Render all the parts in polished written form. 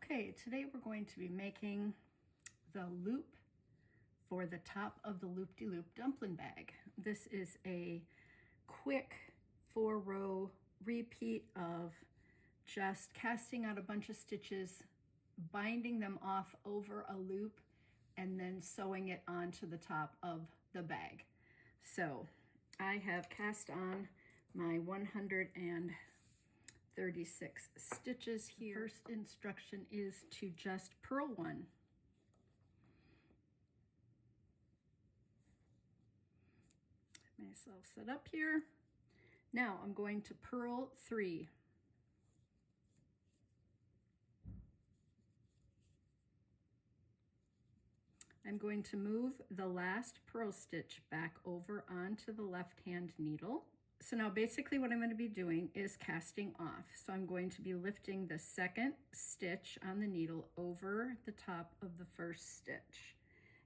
Okay, today we're going to be making the loop for the top of the Loopdedoo Dumplin Bag. This is a quick 4-row repeat of just casting out a bunch of stitches, binding them off over a loop, and then sewing it onto the top of the bag. So I have cast on my 136 stitches here. The first instruction is to just purl one. Get myself set up here. Now I'm going to purl 3. I'm going to move the last purl stitch back over onto the left hand needle. So now basically what I'm going to be doing is casting off. So I'm going to be lifting the second stitch on the needle over the top of the first stitch.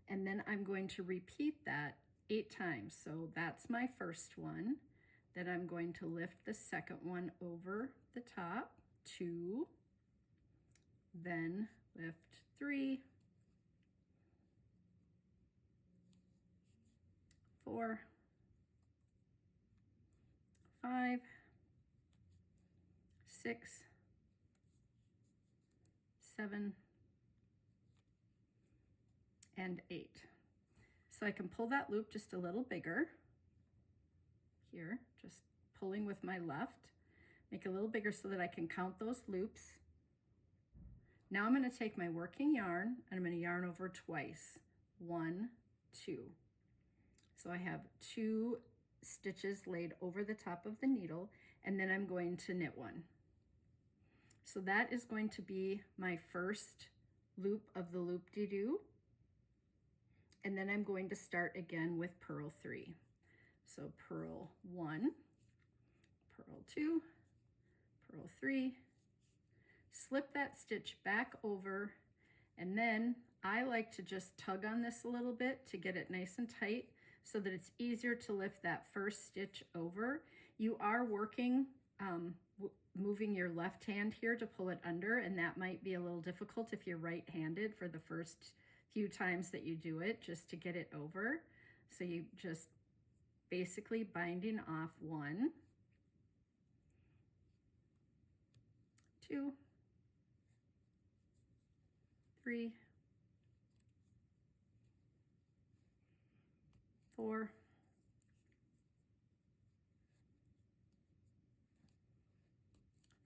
And then I'm going to repeat that 8 times. So that's my first one. Then I'm going to lift the second one over the top, 2, then lift 3, 4, 5, 6, 7, and 8. So I can pull that loop just a little bigger here, just pulling with my left, make it a little bigger so that I can count those loops. Now I'm going to take my working yarn and I'm going to yarn over twice. 1, 2. So I have 2 stitches laid over the top of the needle, and then I'm going to knit 1. So that is going to be my first loop of the Loopdedoo, and then I'm going to start again with purl 3. So purl 1, purl 2, purl 3, slip that stitch back over, and then I like to just tug on this a little bit to get it nice and tight so that it's easier to lift that first stitch over. You are working, moving your left hand here to pull it under, and that might be a little difficult if you're right-handed for the first few times that you do it, just to get it over. So you just basically binding off 1, 2, 3, 4,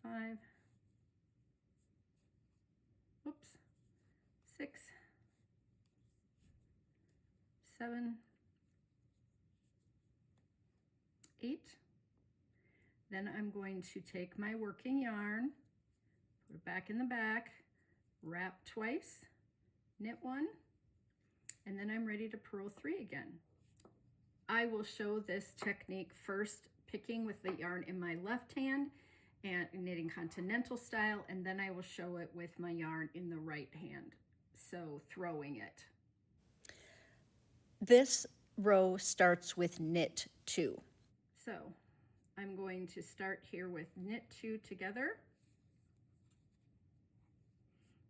5, 6, 7, 8. Then I'm going to take my working yarn, put it back in the back, wrap twice, knit 1, and then I'm ready to purl 3 again. I will show this technique first picking with the yarn in my left hand and knitting continental style, and then I will show it with my yarn in the right hand, so throwing it. This row starts with knit 2. So I'm going to start here with knit 2 together.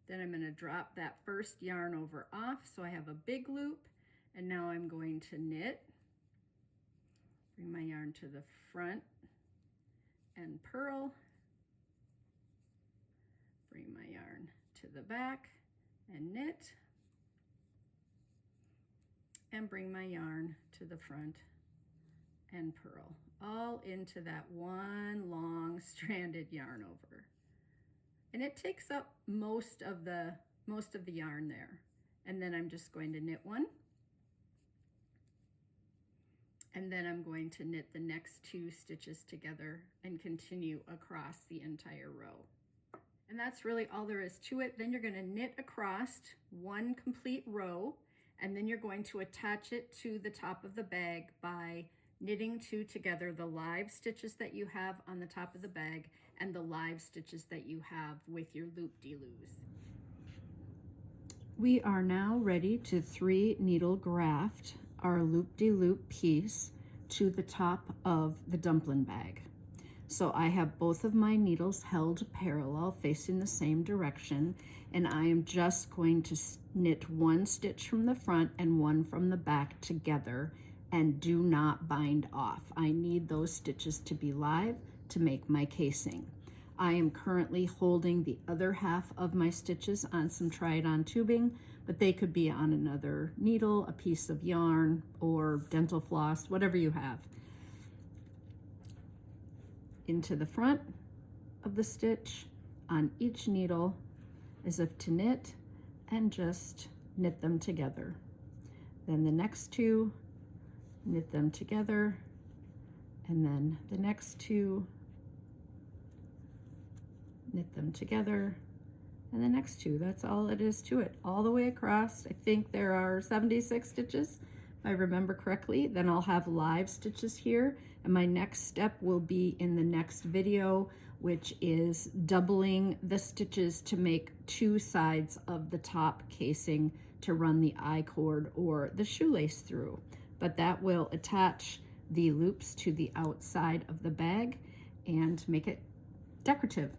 Then I'm going to drop that first yarn over off so I have a big loop, and now I'm going to knit, bring my yarn to the front and purl, bring my yarn to the back and knit, and bring my yarn to the front and purl, all into that one long stranded yarn over. And it takes up most of the yarn there. And then I'm just going to knit 1. And then I'm going to knit the next 2 stitches together and continue across the entire row. And that's really all there is to it. Then you're going to knit across 1 complete row, and then you're going to attach it to the top of the bag by knitting 2 together, the live stitches that you have on the top of the bag and the live stitches that you have with your loop-de-loos. We are now ready to 3 needle graft our loop-de-loop piece to the top of the dumpling bag. So I have both of my needles held parallel facing the same direction, and I am just going to knit one stitch from the front and one from the back together, and do not bind off. I need those stitches to be live to make my casing. I am currently holding the other half of my stitches on some try-it-on tubing, but they could be on another needle, a piece of yarn, or dental floss, whatever you have. Into the front of the stitch on each needle as if to knit, and just knit them together. Then the next two, knit them together, and then the next two, knit them together, and the next two. That's all it is to it, all the way across. I think there are 76 stitches, if I remember correctly. Then I'll have live stitches here, and my next step will be in the next video, which is doubling the stitches to make two sides of the top casing to run the I-cord or the shoelace through. But that will attach the loops to the outside of the bag and make it decorative.